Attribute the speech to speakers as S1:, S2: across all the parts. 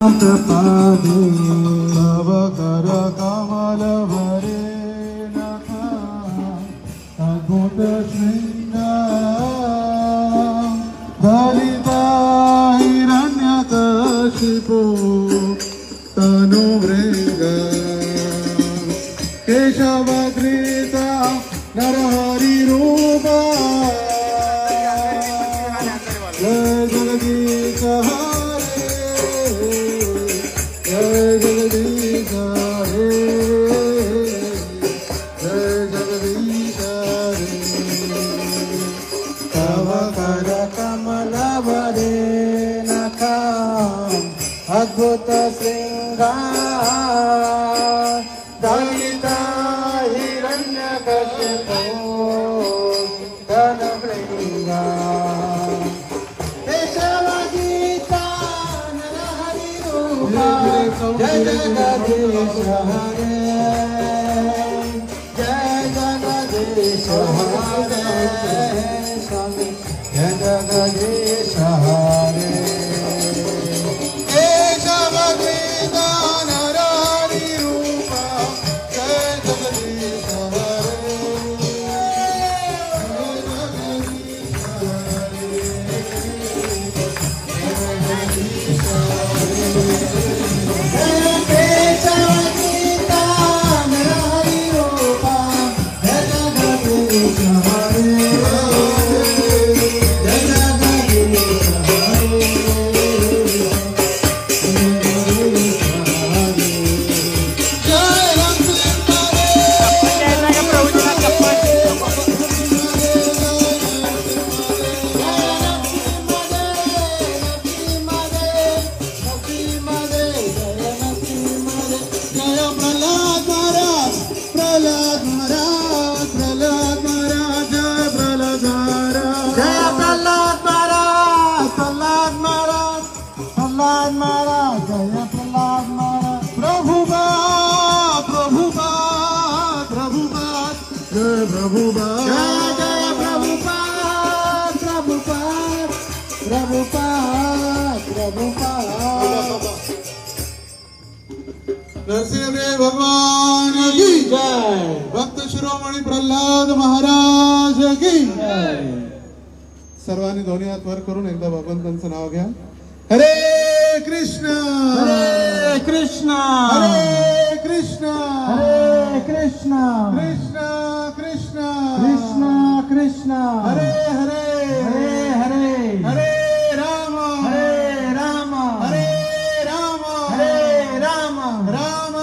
S1: पादे तव कर कमल भरे नखा अद्भुत श्रृंगार दलिता हिरण्यकशिपो तनु मृग केशवधृता नरहरि रूपा जय जगदीश
S2: अद्भुत श्रृंगार दलिता हिरण्यकशिपो धनमृगा केशवधृता नरहरि रूपा जय जगदीश हरे जय जगदीश हरे स्वामी जय जगदीश हरे
S1: नरसिंहदेव भगवान की जय। भक्त शिरोमणी प्रल्हाद महाराज की जय। सर्वांनी दोन्ही हात वर करून एकदा भगवंतांचं नाव घ्या. हरे कृष्ण
S2: हरे कृष्ण
S1: हरे कृष्ण
S2: हरे कृष्ण
S1: कृष्ण कृष्ण
S2: कृष्ण कृष्ण
S1: हरे हरे
S2: हरे हरे
S1: हरे राम
S2: हरे राम
S1: हरे राम
S2: हरे राम
S1: राम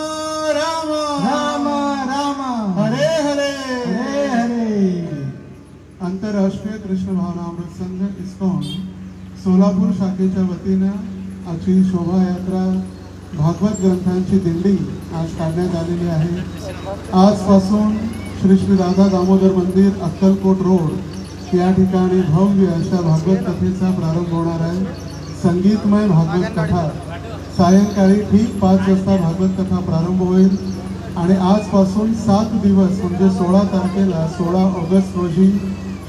S1: राम
S2: राम राम
S1: हरे हरे
S2: हरे हरे.
S1: आंतरराष्ट्रीय कृष्ण भावनामृत संघ इस्कॉन सोलापूर शाखेच्या वतीने आजची शोभायात्रा भागवत ग्रंथांची दिंडी आज काढण्यात आलेली आहे. आजपासून श्री श्री राधा दामोदर मंदिर अक्कलकोट रोड या ठिकाणी भव्य अशा भागवत कथेचा प्रारंभ होणार आहे. संगीतमय भागवत कथा सायंकाळी ठीक 5 वाजता भागवत कथा प्रारंभ होईल आणि आजपासून 7 दिवस म्हणजे 16 तारखेला 16 ऑगस्ट रोजी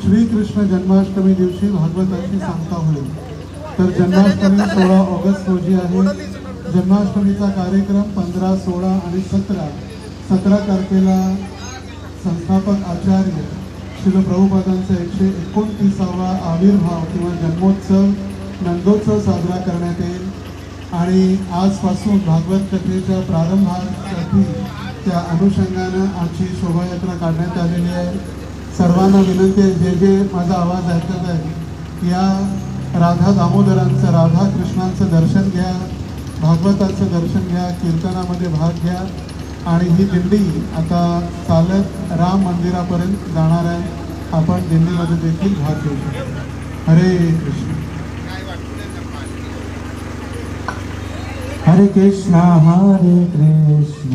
S1: श्रीकृष्ण जन्माष्टमी दिवशी भागवताची सांगता होईल. तर जन्माष्टमी 16 ऑगस्ट रोजी आहे. जन्माष्टमीचा कार्यक्रम 15, 16 आणि 17 तारखेला संस्थापक आचार्य श्रील प्रभुपादांचा 129वा आविर्भाव किंवा जन्मोत्सव नंदोत्सव साजरा करण्यात येईल. आणि आजपासून भागवत कथेच्या प्रारंभासाठी त्या अनुषंगानं आजची शोभायात्रा काढण्यात आलेली आहे. सर्वांना विनंती आहे, जे माझा आवाज ऐकत आहे या राधा दामोदरांचं राधा कृष्णांचं दर्शन घ्या, भागवताचं दर्शन घ्या, कीर्तनामध्ये भाग घ्या. आणि ही दिंडी आता चालत राम मंदिरापर्यंत जाणार आहे. आपण दिंडीमध्ये देखील भाग घेऊ शकतो. हरे कृष्ण
S2: हरे कृष्ण हरे Krishna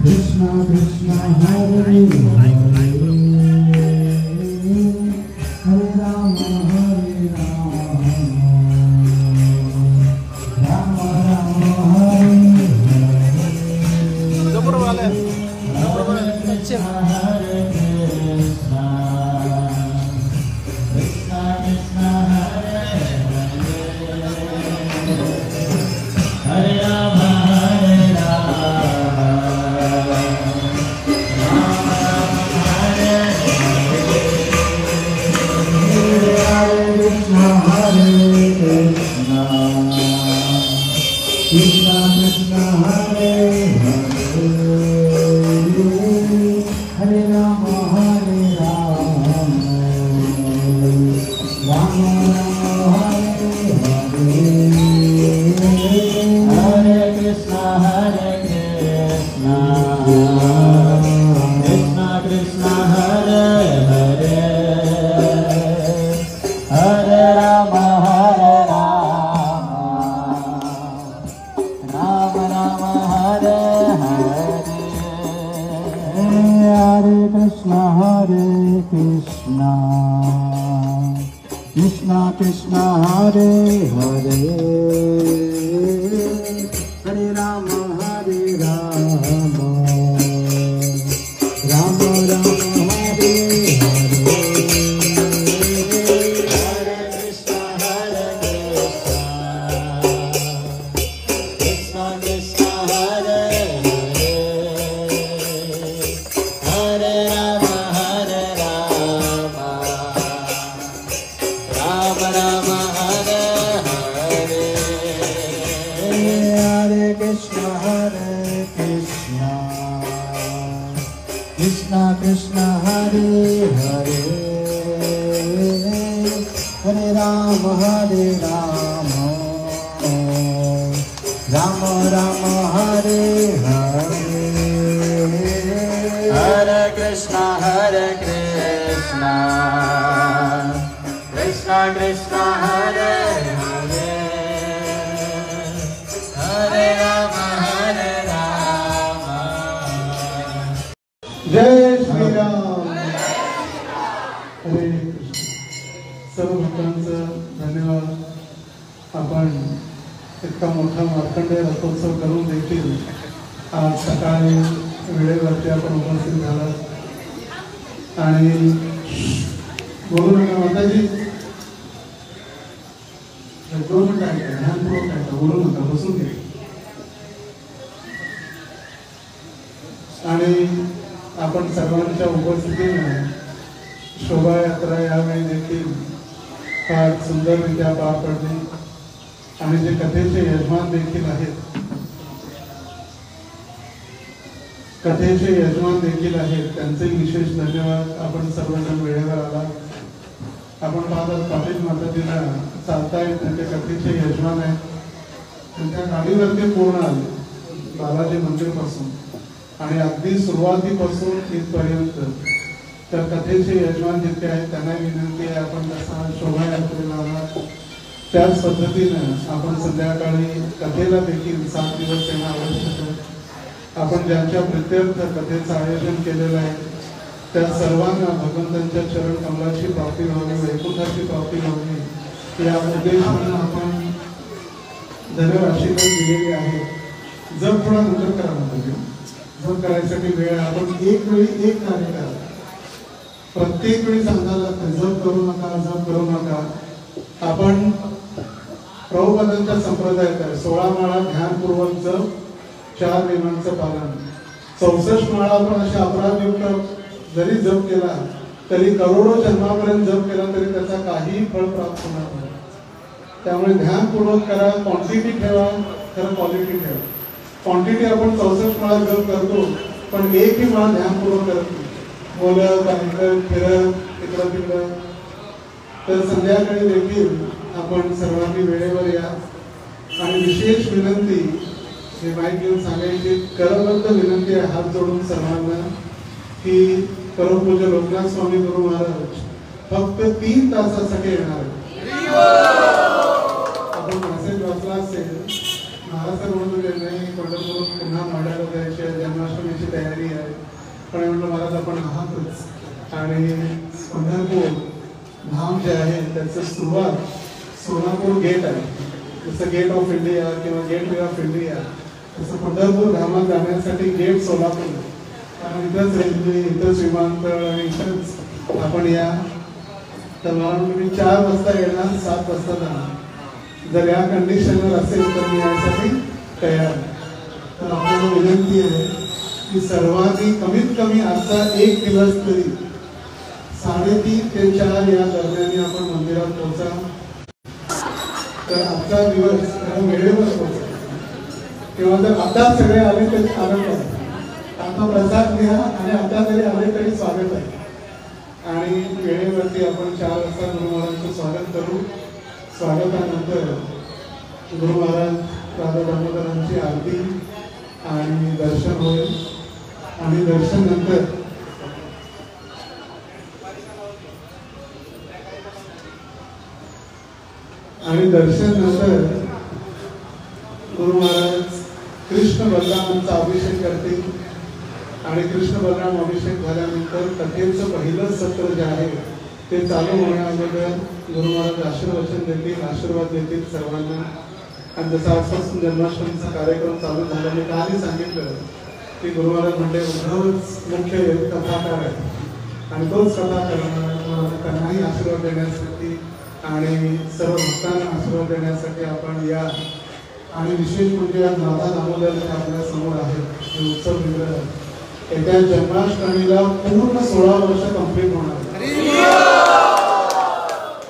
S2: Krishna Krishna Hare Hare Hare Ram Ram Ram Hare Hare Krishna Krishna Krishna Hare Hare Krishna Krishna Hare Hare Hare Rama Hare Rama Rama Rama Hare Hare Hare Krishna Krishna Krishna Hare Hare Hare Rama Rama Rama Hare Hare Hare Krishna Krishna Krishna Hare Hare Hare Rama Hare Rama Rama Rama Hare Hare Hare Krishna Krishna Krishna Hare Hare Hare Rama Rama Rama Hare Hare Hare Krishna Krishna Krishna Hare Hare Hare Rama Rama Rama Hare Hare Hare Krishna Krishna Krishna Hare Hare Hare Rama
S1: जय श्री राम. हरे कृष्ण. सर्व भक्तांचं धन्यवाद. आपण इतका मोठा मार्कंडेय रथोत्सव करून देखील आज सकाळी वेळेवरती आपण उपस्थित झालात आणि बोलू नका माताजी. 2 मिनिटं ऐका, ध्यानपूर्वक ऐका, बोलू नका, बसून घ्या. आणि आपण सर्वांच्या उपस्थितीने शोभायात्रा यावेळी देखील फार सुंदररित्या पार पडली आणि जे कथेचे यजमान देखील आहेत त्यांचे विशेष धन्यवाद. आपण सर्वजण वेळेवर आला. आपण पाहतात पाटील माताजीला चालता येत नाही, ते कथेचे यजमान आहेत. त्या गाडीवरती पूर्ण आले बालाजी मंदिरपासून आणि अगदी सुरुवातीपासून इथपर्यंत तर कथेचे यजमान जितके आहेत त्यांना विनंती आहे, आपण जसा शोभायात्रेला आला त्याच पद्धतीनं आपण संध्याकाळी कथेला देखील 7 दिवस येणं आवश्यक आहे. आपण ज्यांच्या प्रित्यर्थ कथेचं आयोजन केलेलं आहे त्या सर्वांना भगवंतांच्या चरण कमलाची प्राप्ती व्हावी, वैकुंठाची प्राप्ती व्हावी या उद्देशाने आपण धन्यवाद दिलेली आहे. जप थोडा नंतर करायला पाहिजे. जप करायसाठी वेळ आपण एक वेळी एक कार्य करा. प्रत्येक वेळी सांगायला जप करू नका, जप करू नका. आपण प्रभुपादांच्या संप्रदायात आहे 16 माळा ध्यानपूर्वक जप, 4 नियमांचं पालन. 64 माळा आपण अशा अपराधयुक्त जरी जप केला तरी करोडो जन्मापर्यंत जप केला तरी त्याचा काही फळ प्राप्त होणार नाही. त्यामुळे ध्यानपूर्वक करा. क्वांटिटी ठेवा, खरं क्वालिटी ठेवा. क्वांटिटी आपण 64 माळा जप करतो पण एकही माळा ध्यानपूर्वक करत नाही, बोलत ऐकत फिरत इकडं तिकडं. तर संध्याकाळी देखील आपण सर्वांनी वेळेवर या. आणि विशेष विनंती हे माईक घेऊन सांगायची करबद्ध विनंती आहे हात जोडून सर्वांना की परमपूज्य लोकनाथ स्वामी गुरु महाराज फक्त 3 तासासाठी येणार आहे. आपण मेसेज वाचला असेल, महाराज म्हणत होते नाही पंढरपूर पुन्हा माड्याला जायची आहे, जन्माष्टमीची तयारी आहे. पण म्हटलं महाराज आपण आहातच आणि पंढरपूर धाम जे आहे त्याचं सुरुवात सोलापूर गेट आहे. जसं गेट ऑफ इंडिया किंवा गेट वे ऑफ इंडिया तसं पंढरपूर धामात जाण्यासाठी गेट सोलापूर. कारण इथंच रेल्वे, इथंच विमानतळ आणि इथंच आपण या. तर मला मी 4 वाजता येणार, 7 वाजता जाणार. जर या कंडिशनवर असेल तर मी यासाठी तयार. तर आपल्याला विनंती आहे की सर्वांनी कमीत कमी आजचा 1 दिवस तरी 3:30 ते 4 या दरम्यान आपण मंदिरात पोहोचा. तर आजचा दिवस वेळेवर पोहोचा. किंवा जर आता सगळे आले तरी आनंद आहे. आता प्रसाद घ्या आणि आता जरी आले तरी स्वागत आहे. आणि वेळेवरती आपण 4 वाजता गुरु महाराजांचं स्वागत करू. स्वागतानंतर गुरु महाराज राधा दामोदरांची आरती आणि दर्शन होईल. आणि दर्शन नंतर गुरु महाराज कृष्ण बलरामांचा अभिषेक करतील. आणि कृष्ण बलराम अभिषेक झाल्यानंतर कथेचं पहिलं सत्र जे आहे ते चालू होण्याअगोदर गुरु महाराज आशीर्वाद देतील सर्वांना. आणि जसं आजपासून जन्माष्टमीचा कार्यक्रम चालू झाला, मी कालही सांगितलं की गुरु महाराज म्हणजे उद्धवच मुख्य कथाकार आहे आणि तोच कथा त्यांनाही आशीर्वाद देण्यासाठी आणि सर्व भक्तांना आशीर्वाद देण्यासाठी आपण या. आणि विशेष म्हणजे राधा दामोदर आपल्या समोर आहे हे उत्सव विग्रह. येत्या जन्माष्टमीला पूर्ण 16 वर्ष कंप्लीट होणार.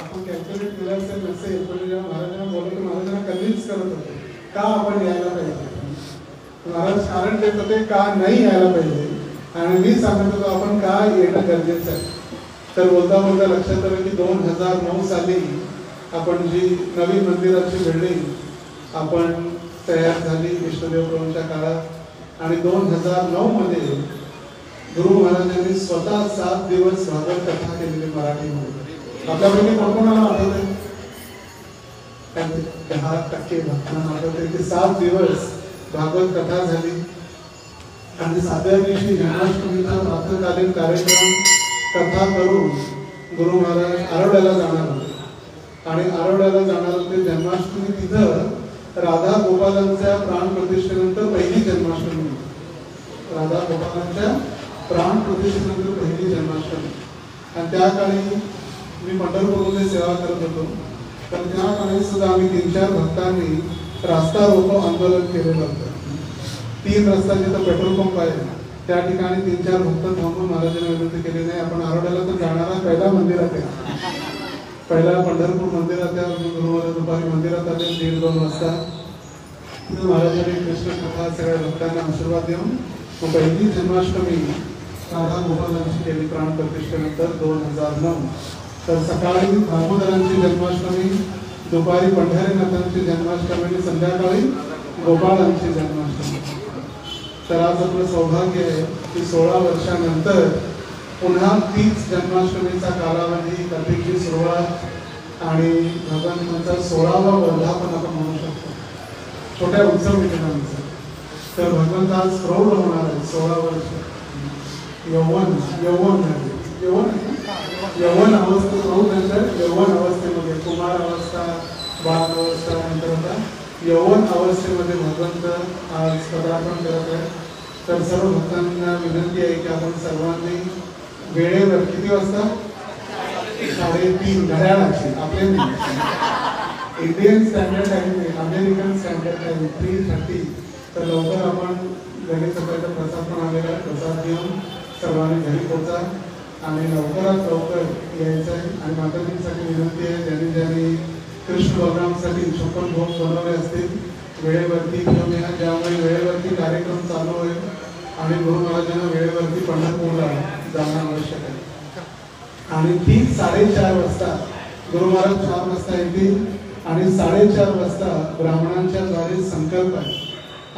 S1: आपण कॅल्क्युलेट केलं नसेल पण जेव्हा महाराजांना बोलतो महाराजांना कन्व्हिन्स करत होते का आपण यायला पाहिजे. महाराज कारण देत होते का नाही यायला पाहिजे आणि मी सांगत होतो आपण का येणं गरजेचं आहे. तर बोलता बोलता लक्षात आलं की 2009 साली आपण जी नवीन मंदिराची बिल्डिंग आपण तयार झाली विष्णुदेव प्रभूंच्या काळात. आणि 2009 मध्ये गुरु महाराजांनी स्वतः 7 दिवस भागवत कथा केलेली मराठीमध्ये. आपल्यापैकी कोणाला आठवते? 10% भक्तांना आठवते की 7 दिवस भागवत कथा झाली. आणि 7व्या दिवशी जन्माष्टमीचा प्रातःकालीन कार्यक्रम कथा करून गुरु महाराज आरोड्याला जाणार होते. आणि आरोड्याला जाणार होते जन्माष्टमी. तिथं राधा गोपालांच्या प्राण प्रतिष्ठेनंतर पहिली जन्माष्टमी. राधा गोपालांच्या प्राण प्रतिष्ठेनंतर पहिली जन्माष्टमी. आणि त्या काळी मी पंढरपूरमध्ये सेवा करत होतो. तर त्या काळी सुद्धा आम्ही 3-4 भक्तांनी रास्ता रोको आंदोलन केलेलं होतं. 3 रस्ता जिथं पेट्रोल पंप आहे त्या ठिकाणी 3-4 भक्त थांबून महाराजांना विनंती केली नाही आपण आरोड्याला तर जाणारा पहिला मंदिरात आहे. पहिला पंढरपूर मंदिरात गुरु महाराज दुपारी मंदिरात आले 1:30-2 वाजता. महाराजांनी कृष्ण कथा सगळ्या भक्तांना आशीर्वाद देऊन पहिली जन्माष्टमी राधा गोपालांची केली प्राण प्रतिष्ठेनंतर 2009. तर सकाळी दामोदरांची जन्माष्टमी, दुपारी पंढरीनाथांची जन्माष्टमी आणि संध्याकाळी गोपाळांची जन्माष्टमी. तर आज आपलं सौभाग्य आहे की 16 वर्षानंतर पुन्हा तीच जन्माष्टमीचा कालावधी, कथेची सुरुवात आणि भगवंतांचा 16वा वर्धापन आपण म्हणू शकतो छोट्या उत्सव विग्रहांचा. तर भगवंत आज प्रौढ होणार आहे. 16 वर्ष यौवन अवस्था प्रौढ नंतर यौवन अवस्थेमध्ये कुमार अवस्था, बाल अवस्था नंतर आता यौवन अवस्थेमध्ये भगवंत आज पदार्पण करत आहे. तर सर्व भक्तांना विनंती आहे की आपण सर्वांनी वेळेवर किती वाजता 3:30 घड्याळाची आपले Indian standard time American standard time 3:30. तर लवकर आपण घरी सकाळचा प्रसाद पण आलेला प्रसाद घेऊन सर्वांनी घरी पोहोचा आणि लवकरात लवकर यायचं आहे. आणि माताजींसाठी विनंती आहे ज्यांनी कृष्ण बलरामसाठी 56 भोग बनवले असतील वेळेवरती घेऊन या. ज्यामुळे वेळेवरती कार्यक्रम चालू होईल आणि गुरु महाराजांना वेळेवरती पंढरपूरला जाणं आवश्यक आहे. आणि ठीक 4:30 वाजता गुरु महाराज 4 वाजता येतील आणि 4:30 वाजता ब्राह्मणांच्या द्वारे संकल्प आहे.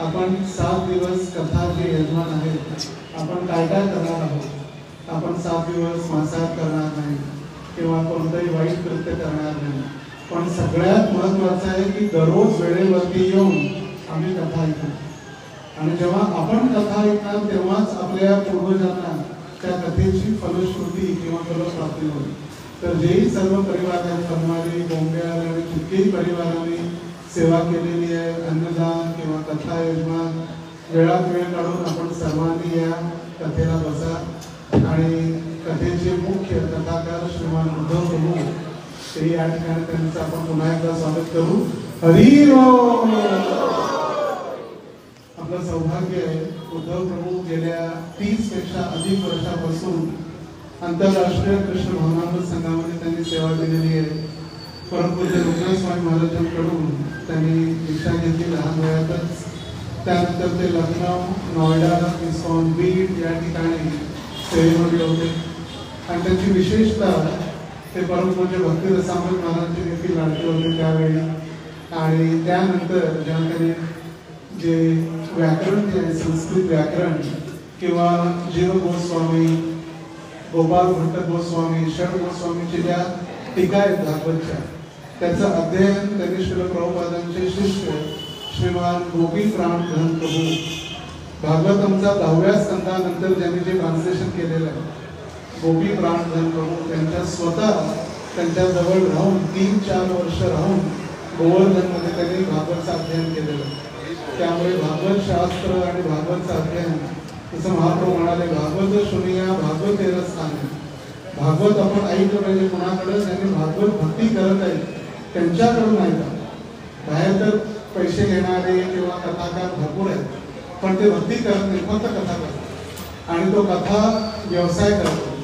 S1: आपण 7 दिवस कथा जे यजमान आहेत आपण काय काय करणार आहोत. आपण 7 दिवस मांसाहार करणार नाही किंवा कोणतंही वाईट कृत्य करणार नाही. पण सगळ्यात महत्त्वाचं आहे की दररोज वेळेवरती येऊन आम्ही कथा ऐकू. आणि जेव्हा आपण कथा ऐकणार तेव्हाच आपल्या पूर्वजांना त्या कथेची फलश्रुती किंवा फलप्राप्ती होईल. तर जेही सर्व परिवार आहेत बनवारी, बोंब्याल आणि जितकेही परिवारांनी सेवा केलेली आहे अन्नदान किंवा कथा यजमान वेळात वेळ काढून आपण सर्वांनी या कथेला बसा. आणि कथेचे मुख्य कथाकार श्रीमान उद्धव प्रभू ते या ठिकाणी त्यांचं आपण पुन्हा एकदा स्वागत करू. हरी बोल. आपलं सौभाग्य आहे उद्धव प्रभू गेल्या 30 पेक्षा अधिक वर्षापासून आंतरराष्ट्रीय कृष्ण भावनामृत संघामध्ये त्यांनी सेवा दिलेली आहे. परमपूज्य रुक्मिणी स्वामी महाराजांकडून त्यांनी दीक्षा घेतली लहान वयातच. त्यानंतर ते लखनौ, नोएडा, इस्कॉन, बीड या ठिकाणी सेवेमध्ये होते. आणि त्यांची विशेषता ते परमपूज्य भक्ती रसामृत महाराजांचे देखील लाडके होते त्यावेळी. आणि त्यानंतर जेव्हा त्यांनी जे व्याकरण जे आहे संस्कृत व्याकरण किंवा जीव गोस्वामी, गोपाल भट्ट गोस्वामी, षड गोस्वामीच्या ज्या टीका आहेत भागवतच्या, त्याचं अध्ययन त्यांनी श्रील प्रभुपादांचे शिष्य श्रीमान गोपी प्राण धन प्रभू भागवतमचा 10व्या स्कंदानंतर ज्यांनी जे ट्रान्सलेशन केलेलं आहे गोपी प्राण धन प्रभू त्यांच्या स्वतः त्यांच्याजवळ राहून 3-4 वर्ष राहून गोवर्धनमध्ये त्यांनी भागवतचं अध्ययन केलेलं आहे. त्यामुळे भागवत शास्त्र आणि भागवतचं अध्ययन, जसं महाप्रभू म्हणाले, भागवत शुनिया भागवत स्थान. भागवत आपण ऐकलं पाहिजे कुणाकडे ज्यांनी भागवत भक्ती करत आहे त्यांच्याकडून ऐका. बाहेर तर पैसे घेणारे किंवा कथाकार भरपूर आहेत, पण ते भक्ती करत नाही, फक्त कथा करतात आणि तो कथा व्यवसाय करतो.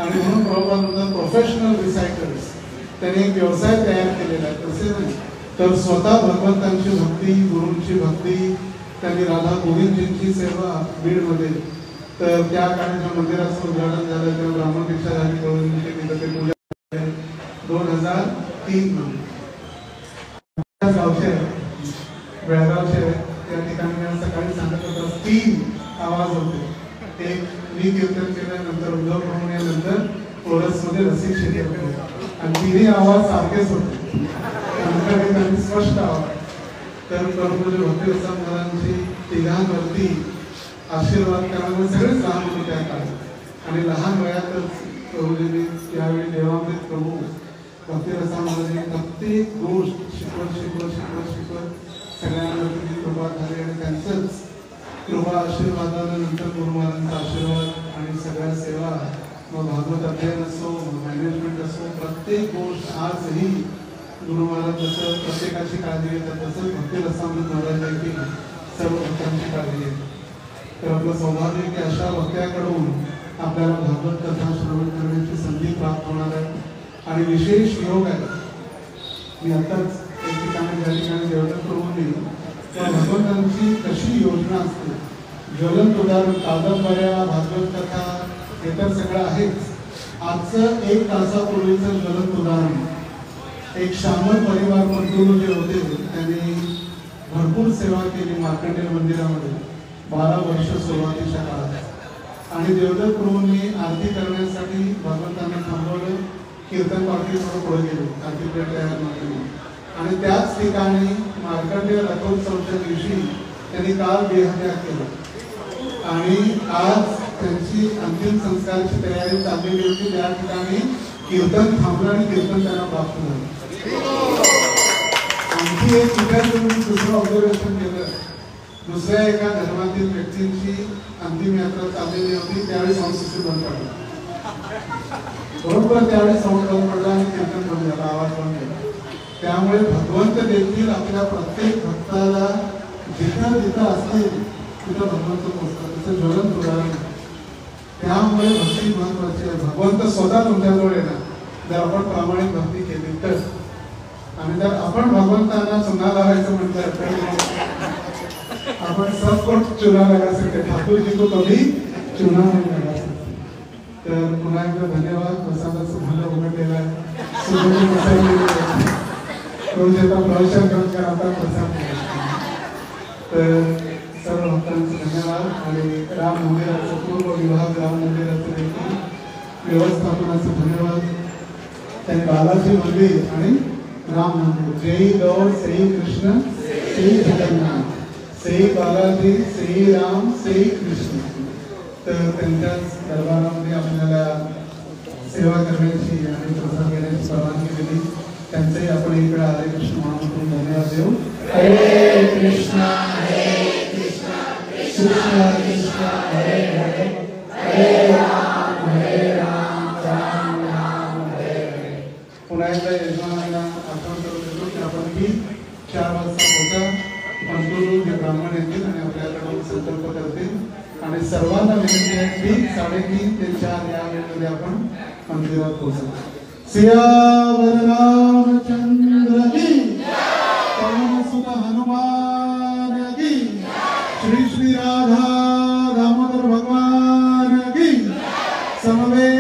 S1: आणि म्हणून प्रभुपादांना प्रोफेशनल रिसायटर्स त्यांनी एक व्यवसाय तयार केलेला आहे. तसे नाही तर स्वतः भगवंतांची भक्ती, गुरूंची भक्ती, त्यांनी राधा गोविंदजींची सेवा बीडमध्ये, तर त्या काळाच्या मंदिराचं उद्घाटन झालं तेव्हा ब्राह्मण दीक्षा झाली, गोविंदजींची तिथं ते पूजा 2003 मध्ये. गावचे बेळगावचे त्या ठिकाणी सकाळी सांगत होता 3 आवाज होते. एक मी कीर्तन केल्यानंतर उद्धव म्हणल्यानंतर कोरसमध्ये रसिक शेती होते आणि 3ही आवाज सारखेच होते. त्यांनी स्पष्ट आवाज. तर प्रभूजी भक्ती रसा महाराजांची तिघांवरती आशीर्वाद करायला सगळेच लहान होते त्या काळात आणि लहान वयातच प्रभूजींनी यावेळी देवामृत प्रभू भक्ती रसा महाराजांनी प्रत्येक गोष्ट शिकवत सगळ्यांवरती कृपा झाली आणि त्यांचंच कृपा आशीर्वादानंतर गुरु महाराजांचा आशीर्वाद आणि सगळ्या सेवा, मग भागवत अध्ययन असो, मॅनेजमेंट असो, प्रत्येक गोष्ट आजही गुरु महाराज जसं प्रत्येकाची काळजी घेतात तसंच भक्ती रसामृत महाराजांची सर्व भक्तांची काळजी घेतात. तर आपलं सौभाग्य की अशा भक्त्याकडून आपल्याला भागवत कथा श्रवण करण्याची संधी प्राप्त होणार आहे. आणि विशेष योग आहे. मी आताच एक ठिकाणी ज्या ठिकाणी देवदत्त प्रभूंनी त्या भगवंतांची कशी योजना असते, ज्वलंत उदाहरण कादंबऱ्या, भागवत कथा हे तर सगळं आहेच. आजचं 1 तासापूर्वीचं ज्वलंत उदाहरण, एक श्यामल परिवार मंडळ जे होते त्यांनी भरपूर सेवा केली मार्कंडेय मंदिरामध्ये 12 वर्ष सुरुवातीच्या काळात. आणि देवदत्त प्रभूंनी आरती करण्यासाठी भगवंतांना थांबवलं, कीर्तन पाठी थोडं पुढे गेलो, आरती प्लेट तयार नव्हती. आणि त्याच ठिकाणी मार्कंडेय रथोत्सवच्या दिवशी त्यांनी काल देहत्याग केला आणि आज त्यांची अंतिम संस्काराची तयारी चाललेली होती. त्या ठिकाणी कीर्तन थांबलं आणि कीर्तन त्यांना प्राप्त झालं. आणखी एक ठिकाणी दुसरं ऑब्झर्वेशन केलं, दुसऱ्या एका धर्मातील व्यक्तींची अंतिम यात्रा चाललेली होती, त्यावेळी साऊंड सिस्टम बंद पडला. बरोबर त्यावेळी साऊंड बंद पडला आणि कीर्तन बंद झाला, आवाज बंद झाला. त्यामुळे भगवंत देखील आपल्या प्रत्येक भक्ताला जिथं जिथं असतील तिथं भगवंत पोचतात. त्याचं ज्वलंत उदाहरण. त्यामुळे भक्ती महत्वाची आहे. भगवंत स्वतः तुमच्याजवळ येणार जर आपण प्रामाणिक भक्ती केली तर. आणि जर आपण भगवंतांना चुना लावायचं म्हटलं तर आपण सब चुना लगा सकते, ठाकूर जी को कभी चुना नहीं लगा सकते. तर पुन्हा एकदा धन्यवाद. प्रसादाचं भलं उघडलेलं आहे. प्रवचन करून आता प्रसाद. तर सर्व भक्तांचे धन्यवाद. आणि राम मंदिराचं पूर्व विभाग राम मंदिराचं देखील व्यवस्थापनाचं धन्यवाद. त्यांनी बालाजी मंदिर आणि राम मंदिर, जय गौर सई कृष्ण सई जगन्नाथ, सई बालाजी सई राम सई कृष्ण. तर त्यांच्याच दरबारामध्ये आपल्याला सेवा करण्याची आणि प्रसाद घेण्याची परवानगी दिली. त्यांचंही आपण एक वेळा हरे कृष्ण महामंत्र धन्यवाद देऊ. हरे कृष्ण कृष्ण कृष्ण हरे हरे, हरे राम राम राम हरे हरे. पुन्हा एकदा यजमानांना आठवण करून देतो की आपण ही 4 वाजता होता पंतुरू जे ब्राह्मण येतील आणि आपल्याकडून संकल्प करतील. आणि सर्वांना विनंती आहे की 3:30 ते 4 या वेळेमध्ये आपण मंदिरात पोहोचू. सियावर रामचंद्र की, पवन सुत हनुमान की. श्री राधा दामोदर भगवान की समवेत